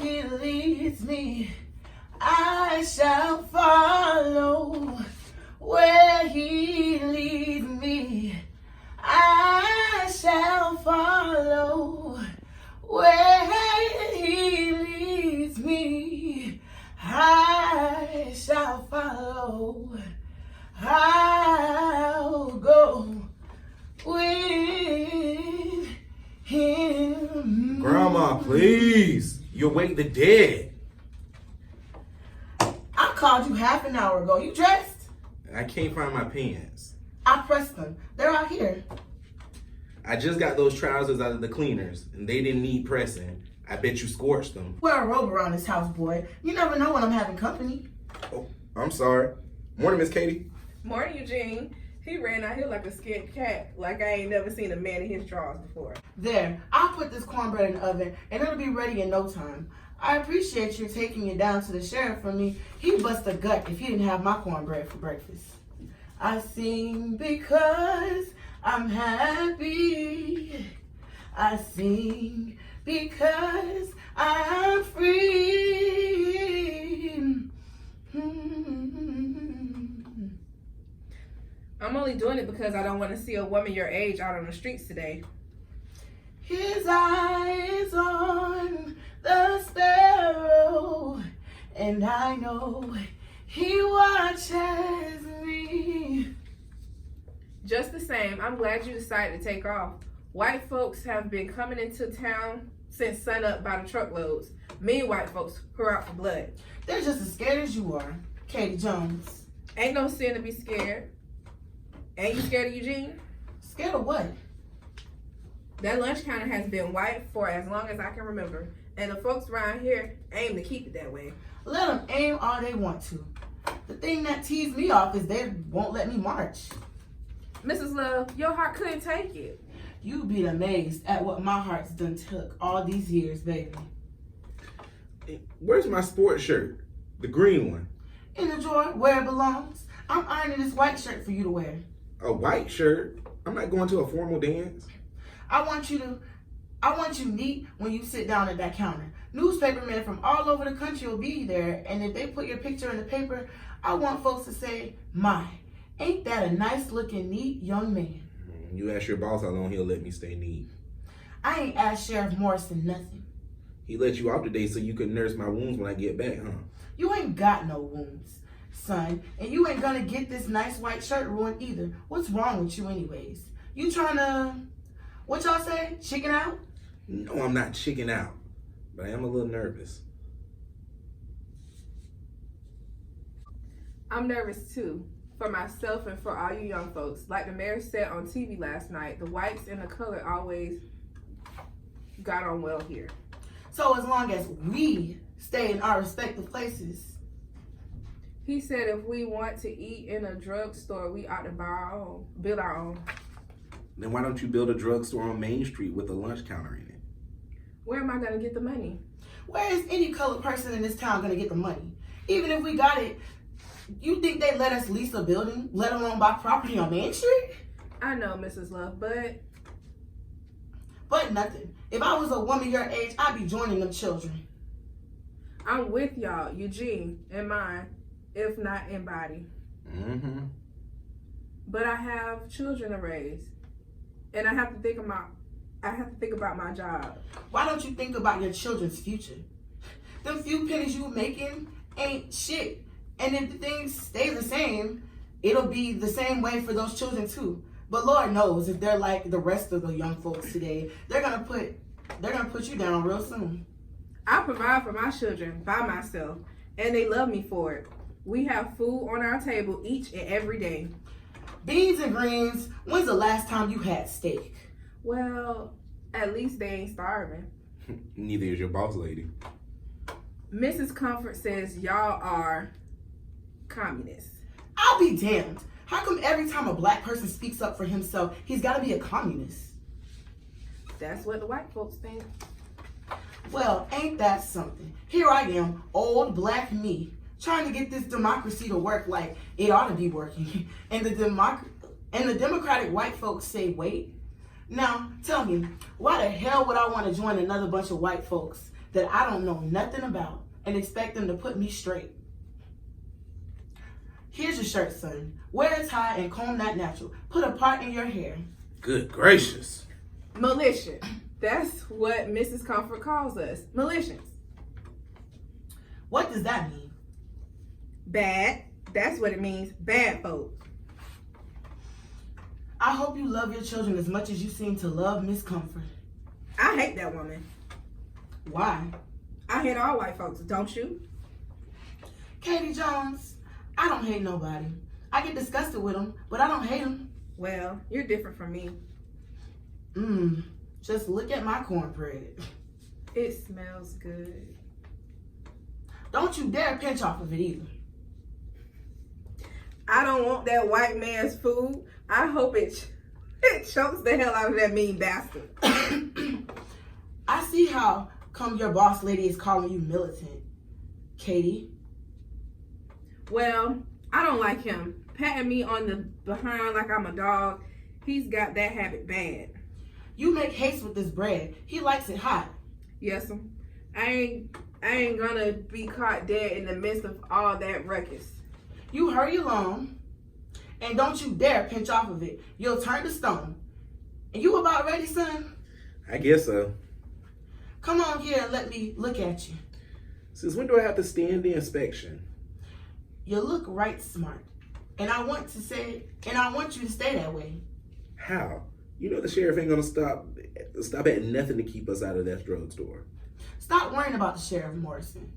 he leads me, I shall follow. Where he leads me, I shall follow. Where he leads me, I shall follow. I'll go with him. Grandma, please. You'll wake the dead. I called you half an hour ago. You dressed? I can't find my pants. I pressed them. They're out here. I just got those trousers out of the cleaners, and they didn't need pressing. I bet you scorched them. Wear a robe around this house, boy. You never know when I'm having company. Oh, I'm sorry. Morning, Miss Katie. Morning, Eugene. He ran out here like a scared cat, like I ain't never seen a man in his drawers before. There, I'll put this cornbread in the oven, and it'll be ready in no time. I appreciate you taking it down to the sheriff for me. He'd bust a gut if he didn't have my cornbread for breakfast. I sing because I'm happy. I sing because I'm free. I'm only doing it because I don't want to see a woman your age out on the streets today. His eyes on the sparrow, and I know he watches me. Just the same, I'm glad you decided to take off. White folks have been coming into town since sunup by the truckloads. Me white folks who are out for blood. They're just as scared as you are, Katie Jones. Ain't no sin to be scared. Ain't you scared of Eugene? Scared of what? That lunch counter has been white for as long as I can remember. And the folks around here aim to keep it that way. Let them aim all they want to. The thing that teased me off is they won't let me march. Mrs. Love, your heart couldn't take it. You'd be amazed at what my heart's done took all these years, baby. Where's my sports shirt? The green one. In the drawer, where it belongs. I'm ironing this white shirt for you to wear. A white shirt? I'm not going to a formal dance. I want you neat when you sit down at that counter. Newspapermen from all over the country will be there, and if they put your picture in the paper, I want folks to say, my, ain't that a nice looking, neat young man? You ask your boss how long he'll let me stay neat. I ain't asked Sheriff Morrison nothing. He let you out today so you could nurse my wounds when I get back, huh? You ain't got no wounds, son, and you ain't gonna get this nice white shirt ruined either. What's wrong with you anyways? You trying to, what y'all say, chicken out? No, I'm not chicken out, but I am a little nervous. I'm nervous too, for myself and for all you young folks. Like the mayor said on TV last night, the whites and the color always got on well here. So as long as we stay in our respective places. He said if we want to eat in a drugstore, we ought to buy our own, build our own. Then why don't you build a drugstore on Main Street with a lunch counter in it? Where am I going to get the money? Where is any colored person in this town gonna get the money? Even if we got it, you think they let us lease a building, let alone buy property on Main Street? I know, Mrs. Love, but nothing. If I was a woman your age, I'd be joining them children. I'm with y'all, Eugene, in mind, if not in body. Mm-hmm. But I have children to raise, and I have to think about my job. Why don't you think about your children's future? Them few pennies you making ain't shit. And if the things stay the same, it'll be the same way for those children too. But Lord knows if they're like the rest of the young folks today, they're gonna put you down real soon. I provide for my children by myself, and they love me for it. We have food on our table each and every day. Beans and greens, when's the last time you had steak? Well, at least they ain't starving. Neither is your boss lady. Mrs. Comfort says y'all are communists. I'll be damned. How come every time a black person speaks up for himself, he's gotta be a communist? That's what the white folks think. Well, ain't that something? Here I am, old black me, trying to get this democracy to work like it ought to be working. And the Democratic white folks say, wait. Now, tell me, why the hell would I want to join another bunch of white folks that I don't know nothing about and expect them to put me straight. Here's your shirt, son. Wear a tie and comb that natural. Put a part in your hair. Good gracious. Militia. That's what Mrs. Comfort calls us. Militians. What does that mean? Bad. That's what it means. Bad folks. I hope you love your children as much as you seem to love Miss Comfort. I hate that woman. Why? I hate all white folks, don't you? Katie Jones, I don't hate nobody. I get disgusted with them, but I don't hate them. Well, you're different from me. Just look at my cornbread. It smells good. Don't you dare pinch off of it either. I don't want that white man's food. I hope it chokes the hell out of that mean bastard. I see how come your boss lady is calling you militant, Katie. Well, I don't like him. Patting me on the behind like I'm a dog. He's got that habit bad. You make haste with this bread. He likes it hot. Yes, sir. I ain't gonna be caught dead in the midst of all that ruckus. You hurry along, and don't you dare pinch off of it. You'll turn to stone. And you about ready, son? I guess so. Come on here and let me look at you. Since when do I have to stand the inspection? You look right smart. And I want you to stay that way. How? You know the sheriff ain't gonna stop at nothing to keep us out of that drugstore. Stop worrying about the Sheriff Morrison.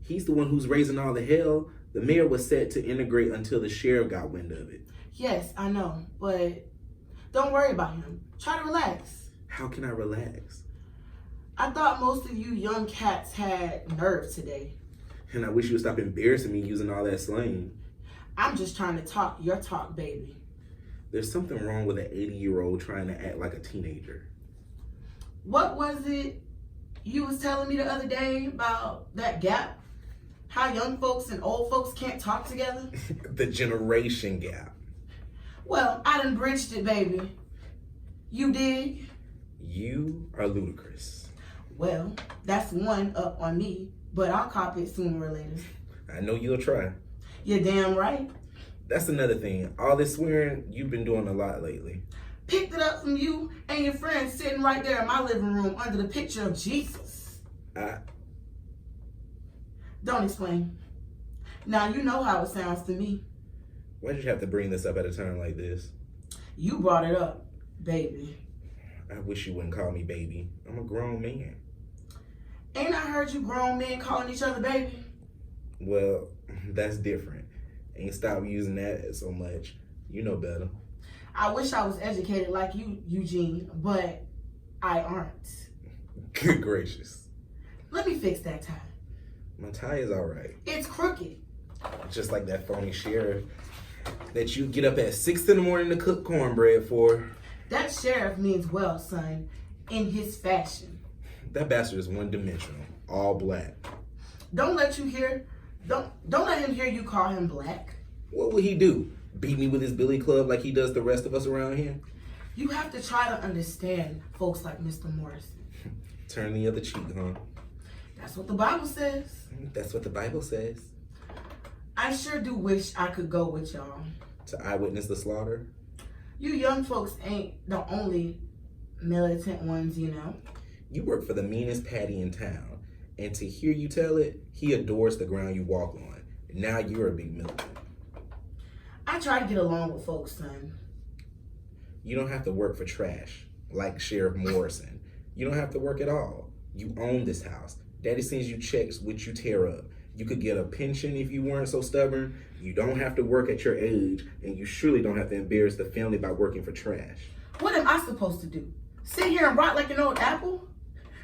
He's the one who's raising all the hell. The mayor was set to integrate until the sheriff got wind of it. Yes, I know, but don't worry about him. Try to relax. How can I relax? I thought most of you young cats had nerve today. And I wish you would stop embarrassing me using all that slang. I'm just trying to talk your talk, baby. There's something wrong with an 80-year-old trying to act like a teenager. What was it you was telling me the other day about that gap? How young folks and old folks can't talk together? The generation gap. Well, I done bridged it, baby. You dig? You are ludicrous. Well, that's one up on me, but I'll cop it sooner or later. I know you'll try. You're damn right. That's another thing. All this swearing, you've been doing a lot lately. Picked it up from you and your friends sitting right there in my living room under the picture of Jesus. Don't explain. Now you know how it sounds to me. Why'd you have to bring this up at a time like this? You brought it up, baby. I wish you wouldn't call me baby. I'm a grown man. Ain't I heard you grown men calling each other baby? Well, that's different. Ain't stop using that so much. You know better. I wish I was educated like you, Eugene, but I aren't. Good gracious. Let me fix that tie. My tie is all right. It's crooked. Just like that phony sheriff that you get up at 6 in the morning to cook cornbread for. That sheriff means well, son, in his fashion. That bastard is one-dimensional, all black. Don't let him hear you call him black. What will he do? Beat me with his billy club like he does the rest of us around here? You have to try to understand folks like Mr. Morrison. Turn the other cheek, huh? That's what the Bible says. That's what the Bible says. I sure do wish I could go with y'all. To eyewitness the slaughter? You young folks ain't the only militant ones, you know. You work for the meanest Patty in town, and to hear you tell it, he adores the ground you walk on. Now you're a big militant. I try to get along with folks, son. You don't have to work for trash, like Sheriff Morrison. You don't have to work at all. You own this house. Daddy sends you checks which you tear up. You could get a pension if you weren't so stubborn. You don't have to work at your age, and you surely don't have to embarrass the family by working for trash. What am I supposed to do? Sit here and rot like an old apple?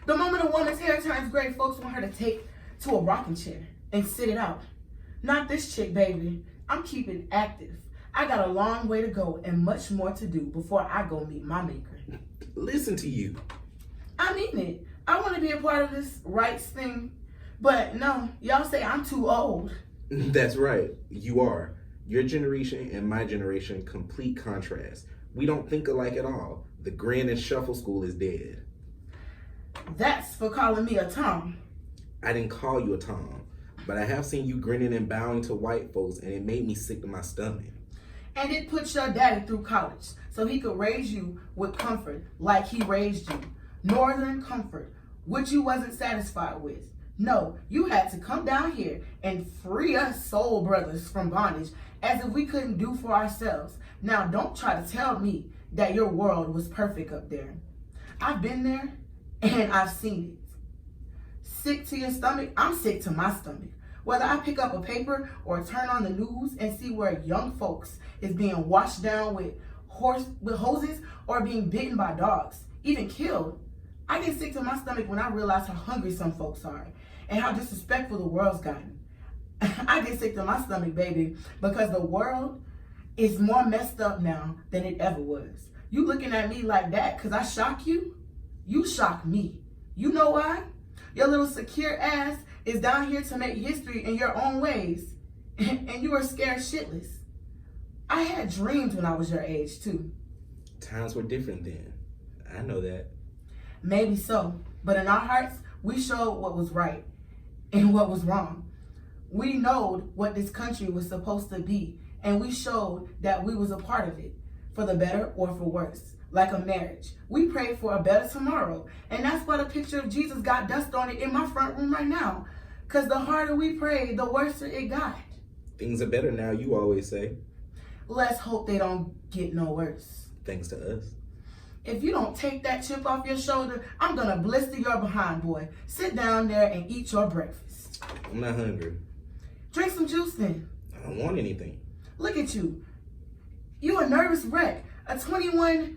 The moment a woman's hair turns gray, folks want her to take to a rocking chair and sit it out. Not this chick, baby. I'm keeping active. I got a long way to go and much more to do before I go meet my maker. Listen to you. I mean it. I want to be a part of this rights thing. But no, y'all say I'm too old. That's right. You are. Your generation and my generation, complete contrast. We don't think alike at all. The grin and shuffle school is dead. That's for calling me a Tom. I didn't call you a Tom, but I have seen you grinning and bowing to white folks, and it made me sick to my stomach. And it put your daddy through college so he could raise you with comfort like he raised you. Northern comfort, which you wasn't satisfied with. No, you had to come down here and free us soul brothers from bondage as if we couldn't do for ourselves. Now don't try to tell me that your world was perfect up there. I've been there and I've seen it. Sick to your stomach? I'm sick to my stomach. Whether I pick up a paper or turn on the news and see where young folks is being washed down with hoses or being bitten by dogs, even killed, I get sick to my stomach when I realize how hungry some folks are and how disrespectful the world's gotten. I get sick to my stomach, baby, because the world is more messed up now than it ever was. You looking at me like that because I shock you? You shock me. You know why? Your little secure ass is down here to make history in your own ways, and you are scared shitless. I had dreams when I was your age, too. Times were different then. I know that. Maybe so, but in our hearts, we showed what was right and what was wrong. We knowed what this country was supposed to be, and we showed that we was a part of it, for the better or for worse, like a marriage. We prayed for a better tomorrow, and that's why the picture of Jesus got dust on it in my front room right now, because the harder we prayed, the worse it got. Things are better now, you always say. Let's hope they don't get no worse. Thanks to us. If you don't take that chip off your shoulder, I'm gonna blister your behind, boy. Sit down there and eat your breakfast. I'm not hungry. Drink some juice then. I don't want anything. Look at you. You a nervous wreck. At 21,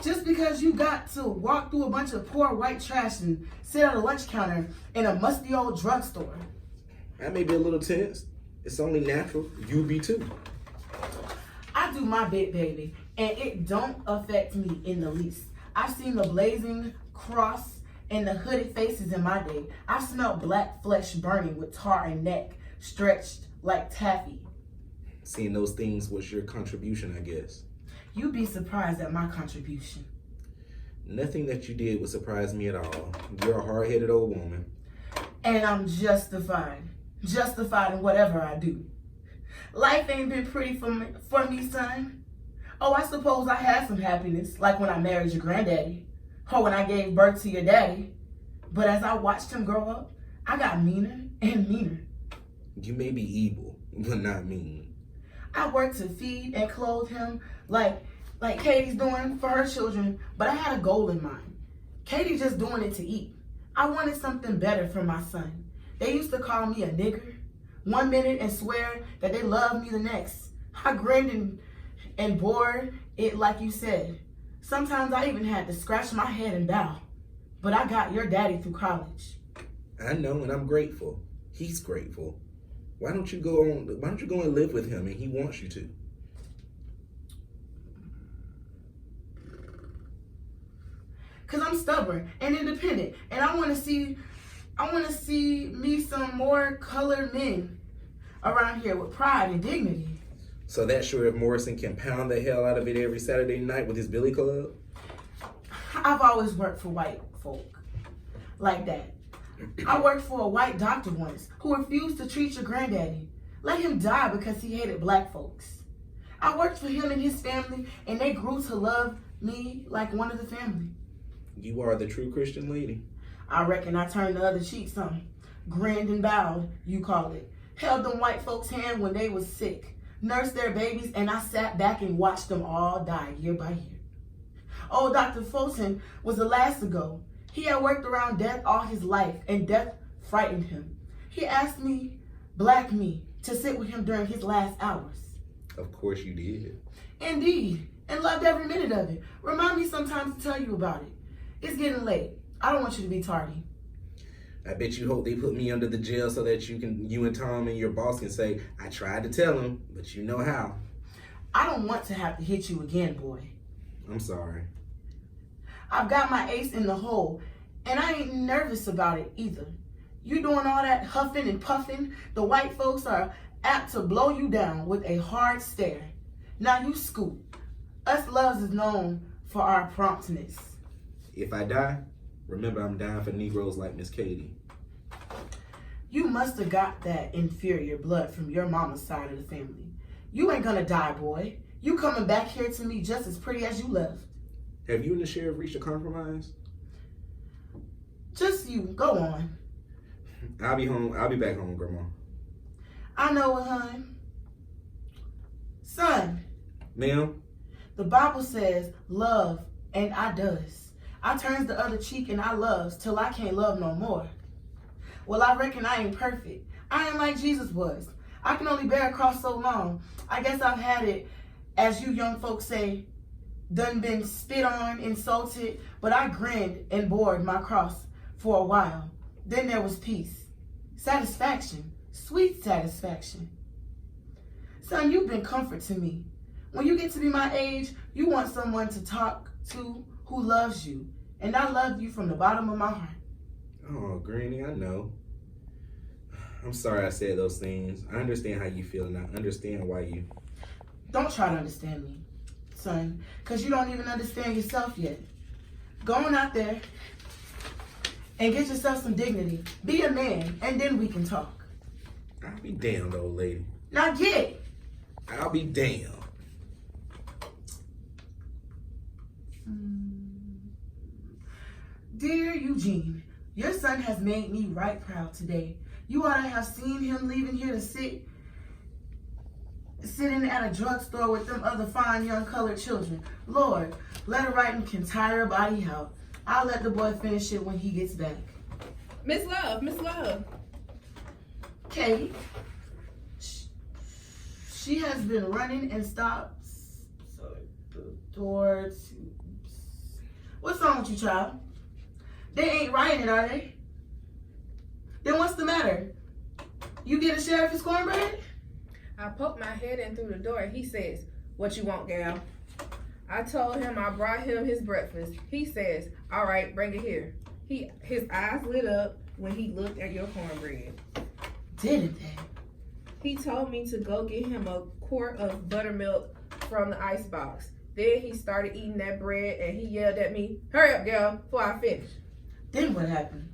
just because you got to walk through a bunch of poor white trash and sit at a lunch counter in a musty old drugstore. I may be a little tense. It's only natural. You be too. I do my bit, baby, and it don't affect me in the least. I've seen the blazing cross and the hooded faces in my day. I've smelled black flesh burning with tar and neck stretched like taffy. Seeing those things was your contribution, I guess. You'd be surprised at my contribution. Nothing that you did would surprise me at all. You're a hard-headed old woman. And I'm justified in whatever I do. Life ain't been pretty for me, son. Oh, I suppose I had some happiness, like when I married your granddaddy, or when I gave birth to your daddy. But as I watched him grow up, I got meaner and meaner. You may be evil, but not mean. I worked to feed and clothe him like Katie's doing for her children, but I had a goal in mind. Katie just doing it to eat. I wanted something better for my son. They used to call me a nigger one minute and swear that they loved me the next. I grinned and bore it like you said. Sometimes I even had to scratch my head and bow. But I got your daddy through college. I know, and I'm grateful. He's grateful. Why don't you go and live with him, and he wants you to? Cause I'm stubborn and independent, and I want to see me some more colored men around here with pride and dignity. So that Sheriff Morrison can pound the hell out of it every Saturday night with his billy club? I've always worked for white folk like that. I worked for a white doctor once who refused to treat your granddaddy. Let him die because he hated black folks. I worked for him and his family, and they grew to love me like one of the family. You are the true Christian lady. I reckon I turned the other cheek some. Grinned and bowed, you call it. Held them white folks' hand when they was sick. Nursed their babies, and I sat back and watched them all die year by year. Old Dr. Fulton was the last to go. He had worked around death all his life, and death frightened him. He asked me, black me, to sit with him during his last hours. Of course you did. Indeed, and loved every minute of it. Remind me sometimes to tell you about it. It's getting late. I don't want you to be tardy. I bet you hope they put me under the jail so that you and Tom and your boss can say, I tried to tell him, but you know how. I don't want to have to hit you again, boy. I'm sorry. I've got my ace in the hole, and I ain't nervous about it either. You doing all that huffing and puffing, the white folks are apt to blow you down with a hard stare. Now you scoot. Us loves is known for our promptness. If I die, remember I'm dying for Negroes like Miss Katie. You must have got that inferior blood from your mama's side of the family. You ain't gonna die, boy. You coming back here to me just as pretty as you left. Have you and the sheriff reached a compromise? Just you. Go on. I'll be home. I'll be back home, Grandma. I know it, hon. Son, Ma'am? the Bible says, love, and I does. I turns the other cheek and I loves till I can't love no more. Well, I reckon I ain't perfect. I ain't like Jesus was. I can only bear a cross so long. I guess I've had it, as you young folks say, done been spit on, insulted, but I grinned and bore my cross for a while. Then there was peace, satisfaction, sweet satisfaction. Son, you've been comfort to me. When you get to be my age, you want someone to talk to who loves you. And I love you from the bottom of my heart. Oh, Granny, I know. I'm sorry I said those things. I understand how you feel, and I understand why you... Don't try to understand me, son, because you don't even understand yourself yet. Go on out there and get yourself some dignity. Be a man, and then we can talk. I'll be damned, old lady. Now get. I'll be damned. Dear Eugene, your son has made me right proud today. You ought to have seen him leaving here to sitting at a drugstore with them other fine young colored children. Lord, letter writing can tire a body out. I'll let the boy finish it when he gets back. Miss Love. Katie, she has been running and stops towards... What's wrong with you, child? They ain't rioting, are they? Then what's the matter? You get a sheriff's cornbread? I poked my head in through the door and he says, "What you want, gal?" I told him I brought him his breakfast. He says, "All right, bring it here." His eyes lit up when he looked at your cornbread. Didn't they? He told me to go get him a quart of buttermilk from the icebox. Then he started eating that bread and he yelled at me, "Hurry up, gal, before I finish." Then what happened?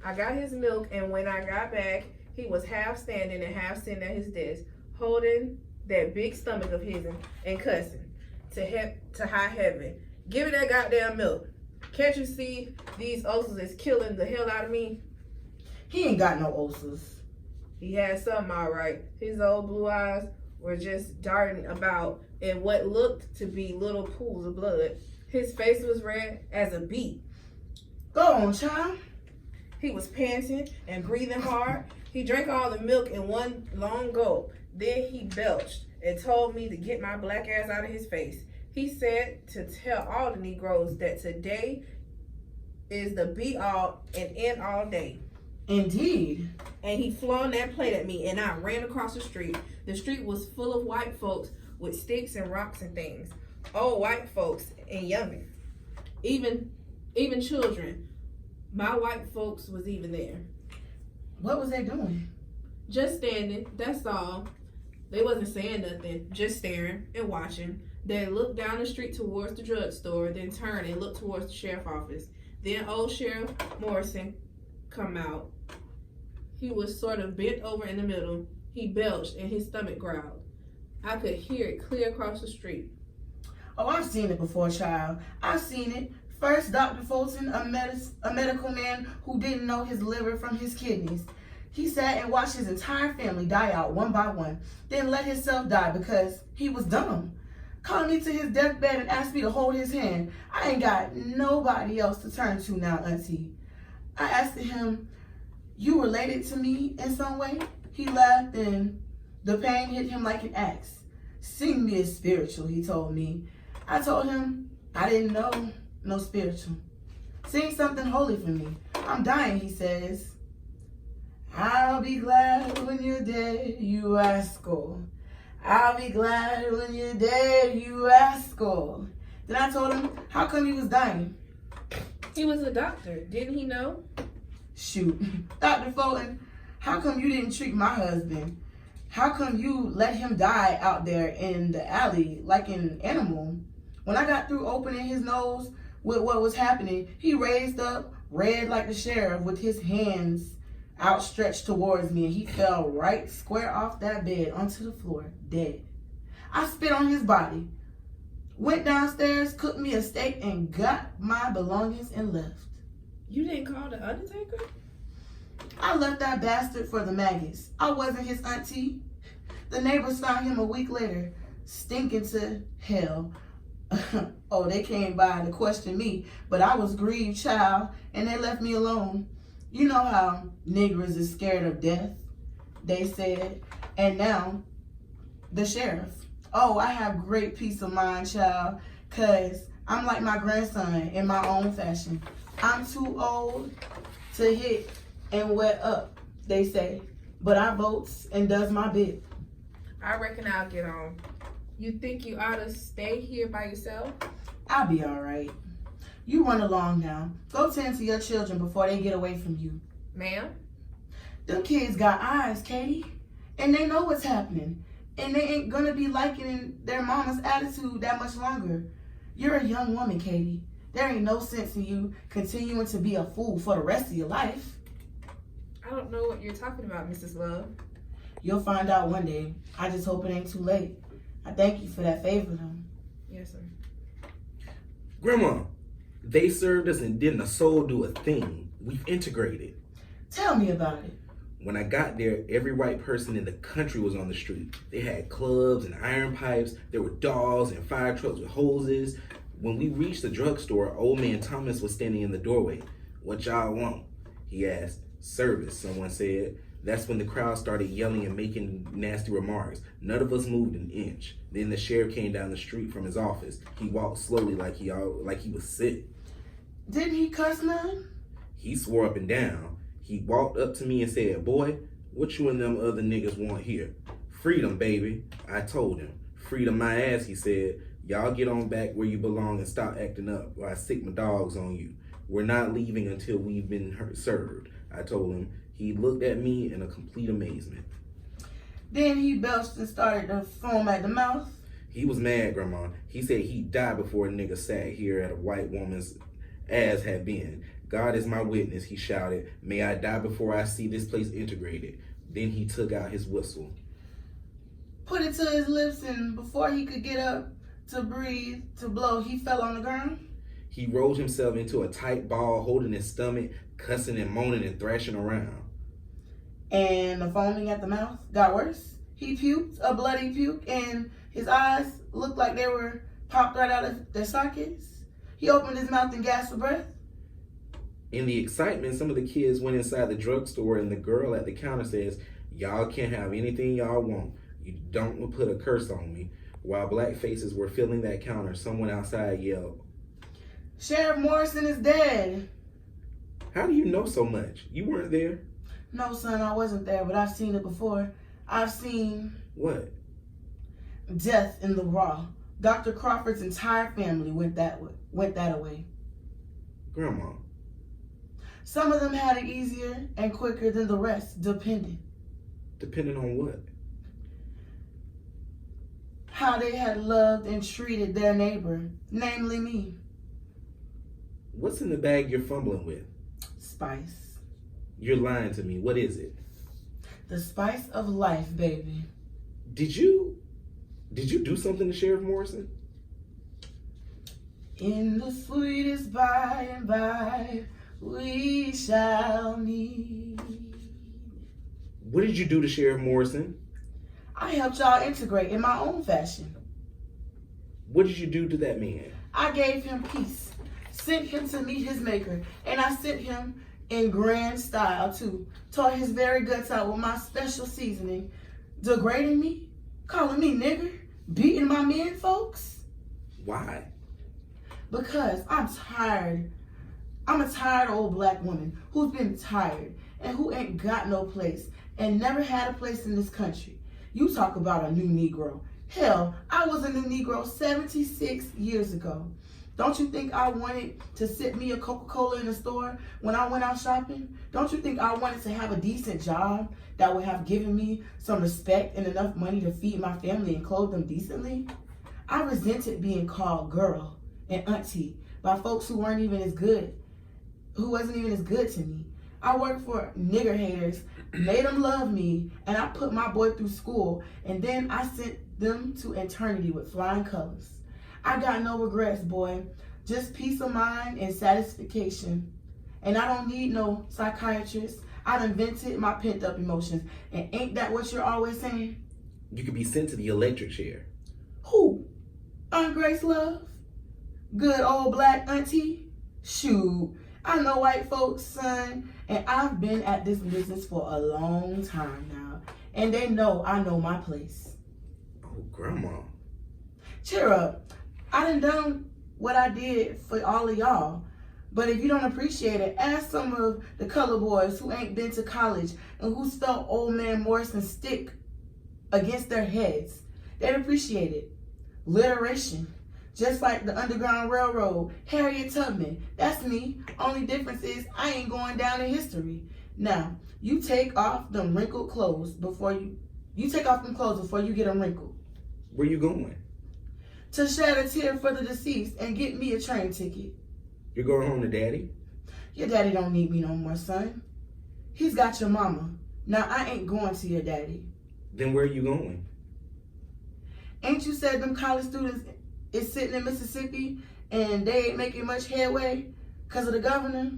I got his milk, and when I got back, he was half standing and half sitting at his desk, holding that big stomach of his and cussing to high heaven. "Give me that goddamn milk. Can't you see these ulcers is killing the hell out of me?" He ain't got no ulcers. He had something all right. His old blue eyes were just darting about in what looked to be little pools of blood. His face was red as a beet. Go on, child. He was panting and breathing hard. He drank all the milk in one long gulp. Then he belched and told me to get my black ass out of his face. He said to tell all the Negroes that today is the be all and end all day. Indeed. And he flung that plate at me and I ran across the street. The street was full of white folks with sticks and rocks and things. Old white folks and youngin'. Even children. My white folks was even there. What was they doing? Just standing, that's all. They wasn't saying nothing, just staring and watching. They looked down the street towards the drugstore, then turned and looked towards the sheriff's office. Then old Sheriff Morrison come out. He was sort of bent over in the middle. He belched and his stomach growled. I could hear it clear across the street. Oh, I've seen it before, child. I've seen it. First, Dr. Fulton, a medical man who didn't know his liver from his kidneys. He sat and watched his entire family die out one by one, then let himself die because he was dumb. Called me to his deathbed and asked me to hold his hand. I ain't got nobody else to turn to now, Auntie. I asked him, "You related to me in some way?" He laughed and the pain hit him like an axe. "Sing me a spiritual," he told me. I told him I didn't know no spiritual. "Sing something holy for me. I'm dying," he says. "I'll be glad when you're dead, you rascal. I'll be glad when you're dead, you rascal." Then I told him, how come he was dying? He was a doctor, didn't he know? Shoot. Dr. Fulton, how come you didn't treat my husband? How come you let him die out there in the alley like an animal? When I got through opening his nose with what was happening, he raised up, red like the sheriff, with his hands outstretched towards me, and he fell right square off that bed onto the floor, dead. I spit on his body, went downstairs, cooked me a steak, and got my belongings and left. You didn't call the Undertaker? I left that bastard for the maggots. I wasn't his auntie. The neighbors found him a week later, stinking to hell. Oh, they came by to question me, but I was grieved, child, and they left me alone. You know how niggers is scared of death, they said. And now, the sheriff. Oh, I have great peace of mind, child, because I'm like my grandson in my own fashion. I'm too old to hit and wet up, they say, but I votes and does my bit. I reckon I'll get on. You think you ought to stay here by yourself? I'll be all right. You run along now. Go tend to your children before they get away from you. Ma'am? Them kids got eyes, Katie, and they know what's happening, and they ain't gonna be liking their mama's attitude that much longer. You're a young woman, Katie. There ain't no sense in you continuing to be a fool for the rest of your life. I don't know what you're talking about, Mrs. Love. You'll find out one day. I just hope it ain't too late. I thank you for that favor, though. Yes, sir. Grandma, they served us and didn't a soul do a thing. We've integrated. Tell me about it. When I got there, every white person in the country was on the street. They had clubs and iron pipes. There were dolls and fire trucks with hoses. When we reached the drugstore, old man Thomas was standing in the doorway. "What y'all want?" he asked. "Service," someone said. That's when the crowd started yelling and making nasty remarks. None of us moved an inch. Then the sheriff came down the street from his office. He walked slowly like he was sick. Didn't he cuss none? He swore up and down. He walked up to me and said, "Boy, what you and them other niggas want here?" "Freedom, baby," I told him. "Freedom my ass," he said. "Y'all get on back where you belong and stop acting up, or I sick my dogs on you. We're not leaving until we've been served," I told him. He looked at me in a complete amazement. Then he belched and started to foam at the mouth. He was mad, Grandma. He said he'd die before a nigga sat here at a white woman's as had been. "God is my witness," he shouted. "May I die before I see this place integrated." Then he took out his whistle. Put it to his lips, and before he could get up to breathe, to blow, he fell on the ground. He rolled himself into a tight ball, holding his stomach, cussing and moaning and thrashing around. And the foaming at the mouth got worse. He puked, a bloody puke, and his eyes looked like they were popped right out of their sockets. He opened his mouth and gasped for breath. In the excitement, some of the kids went inside the drugstore, and the girl at the counter says, "Y'all can have anything y'all want. You don't put a curse on me." While black faces were filling that counter, someone outside yelled, "Sheriff Morrison is dead." "How do you know so much? You weren't there." No, son, I wasn't there, but I've seen it before. I've seen "What?" death in the raw. Dr. Crawford's entire family went that away. "Grandma." Some of them had it easier and quicker than the rest, depending "Depending on what?" how they had loved and treated their neighbor, namely me. "What's in the bag you're fumbling with?" Spice. "You're lying to me. What is it?" The spice of life, baby. Did you do something to Sheriff Morrison?" In the sweetest by and by, we shall meet. "What did you do to Sheriff Morrison?" I helped y'all integrate in my own fashion. "What did you do to that man?" I gave him peace, sent him to meet his maker, and I sent him in grand style too. Tore his very guts out with my special seasoning. Degrading me? Calling me nigger? Beating my men folks? "Why?" Because I'm tired. I'm a tired old black woman who's been tired and who ain't got no place and never had a place in this country. You talk about a new Negro. Hell, I was a new Negro 76 years ago. Don't you think I wanted to sip me a Coca-Cola in the store when I went out shopping? Don't you think I wanted to have a decent job that would have given me some respect and enough money to feed my family and clothe them decently? I resented being called girl and auntie by folks who weren't even as good, who wasn't even as good to me. I worked for nigger haters, made them love me, and I put my boy through school, and then I sent them to eternity with flying colors. I got no regrets, boy, just peace of mind and satisfaction. And I don't need no psychiatrist. I done vented my pent up emotions. And ain't that what you're always saying? You could be sent to the electric chair. Who? Aunt Grace Love? Good old black auntie? Shoot, I know white folks, son, and I've been at this business for a long time now. And they know I know my place. Oh, Grandma. Cheer up. I done what I did for all of y'all. But if you don't appreciate it, ask some of the color boys who ain't been to college and who felt old man Morrison's stick against their heads. They'd appreciate it. Literation. Just like the Underground Railroad, Harriet Tubman. That's me. Only difference is I ain't going down in history. Now, you take off them wrinkled clothes before you take off them clothes before you get them wrinkled. Where you going? To shed a tear for the deceased and get me a train ticket. You're going home to Daddy? Your daddy don't need me no more, son. He's got your mama. Now I ain't going to your daddy. Then where are you going? Ain't you said them college students is sitting in Mississippi and they ain't making much headway because of the governor?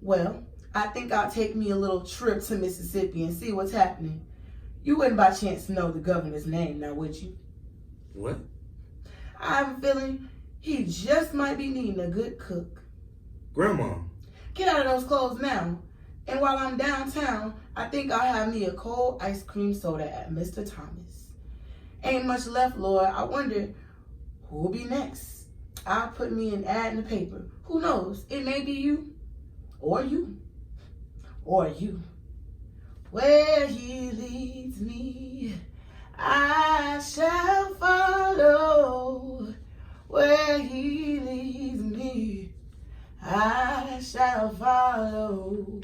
Well, I think I'll take me a little trip to Mississippi and see what's happening. You wouldn't by chance know the governor's name now, would you? What? I have a feeling he just might be needing a good cook. Grandma. Get out of those clothes now. And while I'm downtown, I think I'll have me a cold ice cream soda at Mr. Thomas. Ain't much left, Lord. I wonder who'll be next. I'll put me an ad in the paper. Who knows? It may be you. Or you. Or you. Where he leads me, I shall follow. Where he leads me, I shall follow.